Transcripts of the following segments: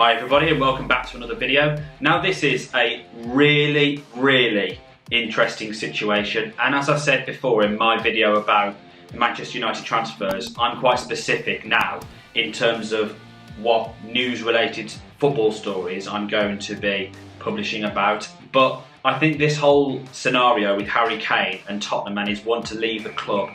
Hi everybody and welcome back to another video. Now this is a really interesting situation, and as I said before in my video about Manchester United transfers, I'm quite specific now in terms of what news related football stories I'm going to be publishing about. But I think this whole scenario with Harry Kane and Tottenham and his want to leave the club,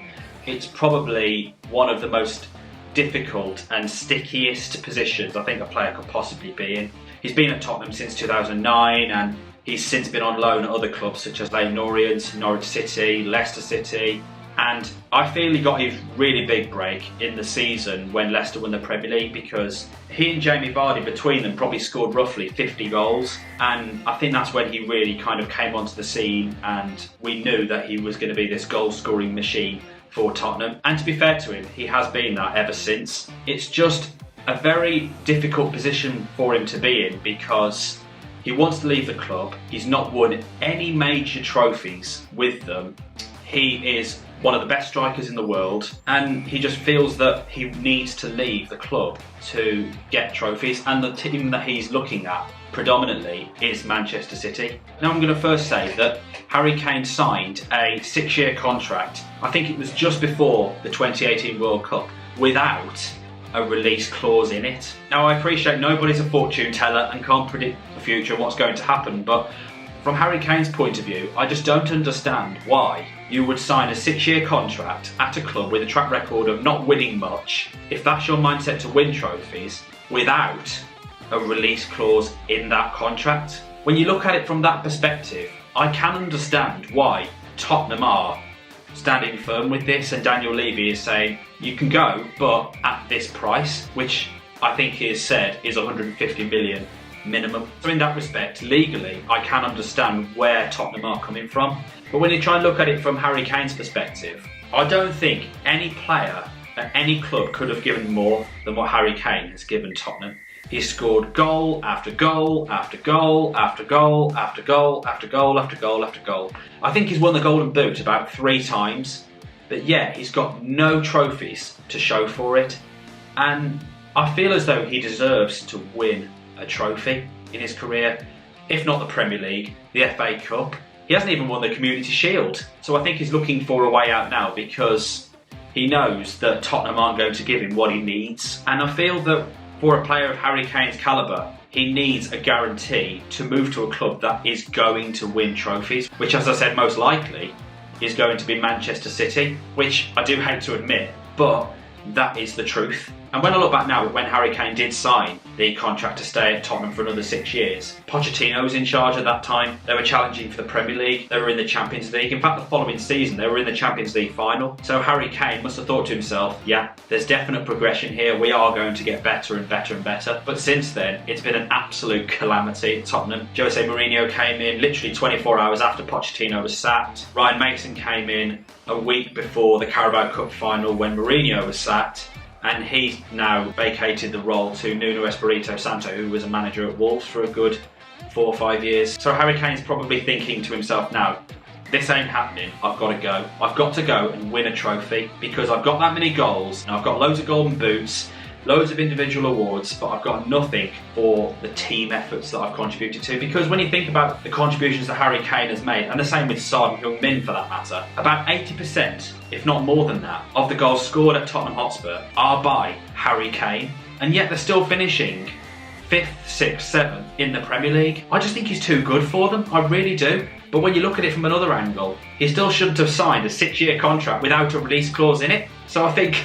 it's probably one of the most difficult and stickiest positions I think a player could possibly be in. He's been at Tottenham since 2009 and he's since been on loan at other clubs such as Leyton Orient, Norwich City, Leicester City, and I feel he got his really big break in the season when Leicester won the Premier League, because he and Jamie Vardy between them probably scored roughly 50 goals, and I think that's when he really kind of came onto the scene and we knew that he was going to be this goal scoring machine for Tottenham. And to be fair to him, he has been that ever since. It's just a very difficult position for him to be in because he wants to leave the club. He's not won any major trophies with them. He is one of the best strikers in the world, and he just feels that he needs to leave the club to get trophies, and the team that he's looking at predominantly is Manchester City. Now I'm going to first say that Harry Kane signed a 6-year contract, I think it was just before the 2018 World Cup, without a release clause in it. Now I appreciate nobody's a fortune teller and can't predict the future and what's going to happen, but from Harry Kane's point of view, I just don't understand why you would sign a 6-year contract at a club with a track record of not winning much, if that's your mindset to win trophies, without a release clause in that contract. When you look at it from that perspective, I can understand why Tottenham are standing firm with this, and Daniel Levy is saying you can go, but at this price, which I think is said is 150 million minimum. So in that respect, legally, I can understand where Tottenham are coming from. But when you try and look at it from Harry Kane's perspective, I don't think any player at any club could have given more than what Harry Kane has given Tottenham. He's scored goal after goal after goal after goal after goal after goal after goal after goal. I think he's won the Golden Boot about 3 times, but yeah, he's got no trophies to show for it. And I feel as though he deserves to win a trophy in his career, if not the Premier League, the FA Cup. He hasn't even won the Community Shield, so I think he's looking for a way out now because he knows that Tottenham aren't going to give him what he needs. And I feel that for a player of Harry Kane's calibre, he needs a guarantee to move to a club that is going to win trophies, which, as I said, most likely is going to be Manchester City, which I do hate to admit, but that is the truth. And when I look back now at when Harry Kane did sign the contract to stay at Tottenham for another 6 years, Pochettino was in charge at that time. They were challenging for the Premier League, they were in the Champions League. In fact, the following season, they were in the Champions League final. So Harry Kane must have thought to himself, yeah, there's definite progression here. We are going to get better and better and better. But since then, it's been an absolute calamity at Tottenham. Jose Mourinho came in literally 24 hours after Pochettino was sacked. Ryan Mason came in a week before the Carabao Cup final when Mourinho was sacked. And he's now vacated the role to Nuno Espirito Santo, who was a manager at Wolves for a good 4 or 5 years. So Harry Kane's probably thinking to himself now, this ain't happening, I've got to go. I've got to go and win a trophy because I've got that many goals and I've got loads of golden boots, loads of individual awards, but I've got nothing for the team efforts that I've contributed to. Because when you think about the contributions that Harry Kane has made, and the same with Son Heung-min for that matter, about 80%, if not more than that, of the goals scored at Tottenham Hotspur are by Harry Kane, and yet they're still finishing 5th, 6th, 7th in the Premier League. I just think he's too good for them, I really do. But when you look at it from another angle, he still shouldn't have signed a 6-year contract without a release clause in it. So I think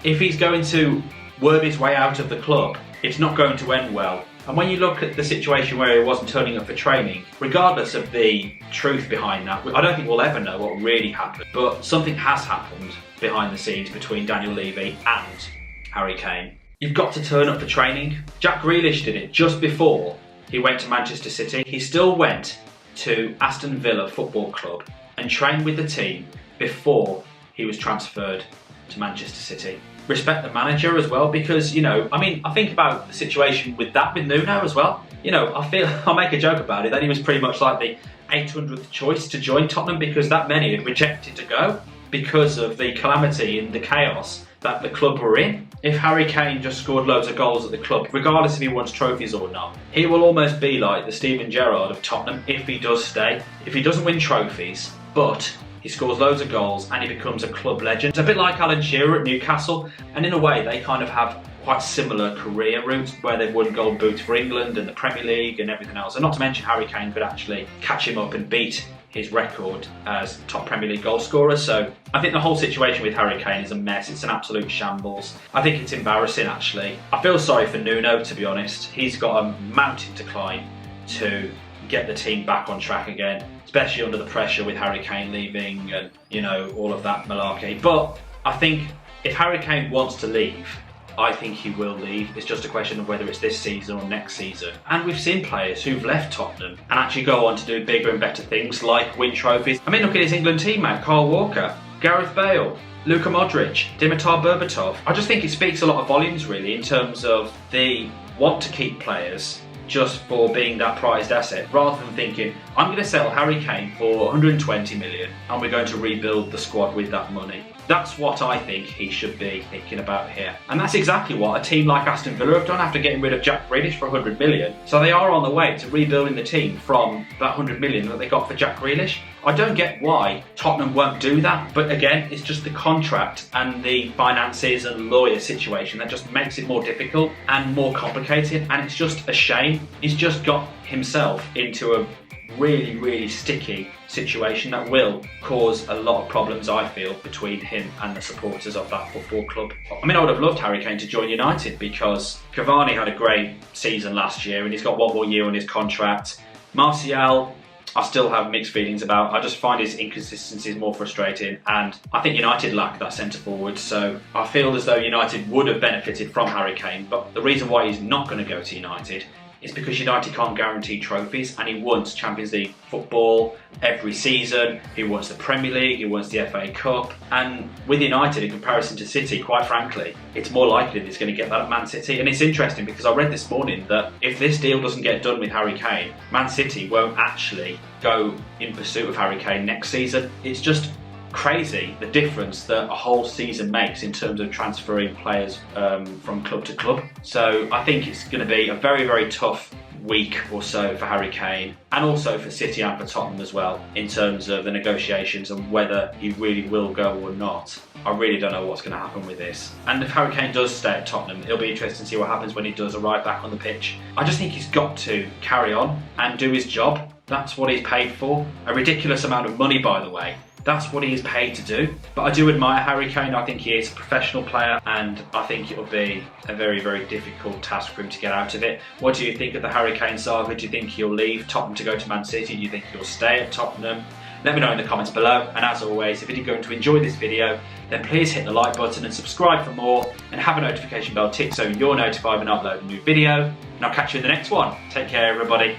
if he's going to worm his way out of the club, it's not going to end well. And when you look at the situation where he wasn't turning up for training, regardless of the truth behind that, I don't think we'll ever know what really happened, but something has happened behind the scenes between Daniel Levy and Harry Kane. You've got to turn up for training. Jack Grealish did it just before he went to Manchester City. He still went to Aston Villa Football Club and trained with the team before he was transferred to Manchester City. Respect the manager as well, because, you know, I think about the situation with Nuno as well. You know, I'll make a joke about it, that he was pretty much like the 800th choice to join Tottenham because that many had rejected to go because of the calamity and the chaos that the club were in. If Harry Kane just scored loads of goals at the club, regardless if he wins trophies or not, he will almost be like the Steven Gerrard of Tottenham if he does stay. If he doesn't win trophies, but he scores loads of goals and he becomes a club legend. It's a bit like Alan Shearer at Newcastle, and in a way they kind of have quite similar career routes where they've won gold boots for England and the Premier League and everything else. And not to mention Harry Kane could actually catch him up and beat his record as top Premier League goal scorer. So I think the whole situation with Harry Kane is a mess. It's an absolute shambles. I think it's embarrassing actually. I feel sorry for Nuno, to be honest. He's got a mountain to climb to get the team back on track again, especially under the pressure with Harry Kane leaving and, you know, all of that malarkey. But I think if Harry Kane wants to leave, I think he will leave. It's just a question of whether it's this season or next season. And we've seen players who've left Tottenham and actually go on to do bigger and better things like win trophies. I mean, look at his England teammate, Kyle Walker, Gareth Bale, Luka Modric, Dimitar Berbatov. I just think it speaks a lot of volumes really in terms of the want to keep players just for being that prized asset, rather than thinking, I'm going to sell Harry Kane for 120 million and we're going to rebuild the squad with that money. That's what I think he should be thinking about here. And that's exactly what a team like Aston Villa have done after getting rid of Jack Grealish for 100 million. So they are on the way to rebuilding the team from that 100 million that they got for Jack Grealish. I don't get why Tottenham won't do that, but again, it's just the contract and the finances and lawyer situation that just makes it more difficult and more complicated, and it's just a shame. He's just got himself into a really, really sticky situation that will cause a lot of problems, I feel, between him and the supporters of that football club. I mean, I would have loved Harry Kane to join United because Cavani had a great season last year and he's got one more year on his contract. Martial, I still have mixed feelings about. I just find his inconsistencies more frustrating, and I think United lack that centre forward, so I feel as though United would have benefited from Harry Kane, but the reason why he's not going to go to United is because United can't guarantee trophies, and he wants Champions League football every season. He wants the Premier League, he wants the FA Cup, and with United, in comparison to City, quite frankly, it's more likely that he's going to get that at Man City. And it's interesting because I read this morning that if this deal doesn't get done with Harry Kane, Man City won't actually go in pursuit of Harry Kane next season. It's just crazy the difference that a whole season makes in terms of transferring players from club to club. So I think it's going to be a very, very tough week or so for Harry Kane, and also for City and for Tottenham as well, in terms of the negotiations and whether he really will go or not. I really don't know what's going to happen with this. And if Harry Kane does stay at Tottenham, it'll be interesting to see what happens when he does arrive back on the pitch. I just think he's got to carry on and do his job. That's what he's paid for. A ridiculous amount of money, by the way. That's what he is paid to do. But I do admire Harry Kane. I think he is a professional player, and I think it'll be a very, very difficult task for him to get out of it. What do you think of the Harry Kane saga? Do you think he'll leave Tottenham to go to Man City? Do you think he'll stay at Tottenham? Let me know in the comments below, and as always, if you're going to enjoy this video, then please hit the like button and subscribe for more, and have a notification bell tick so you're notified when I upload a new video, and I'll catch you in the next one. Take care, everybody.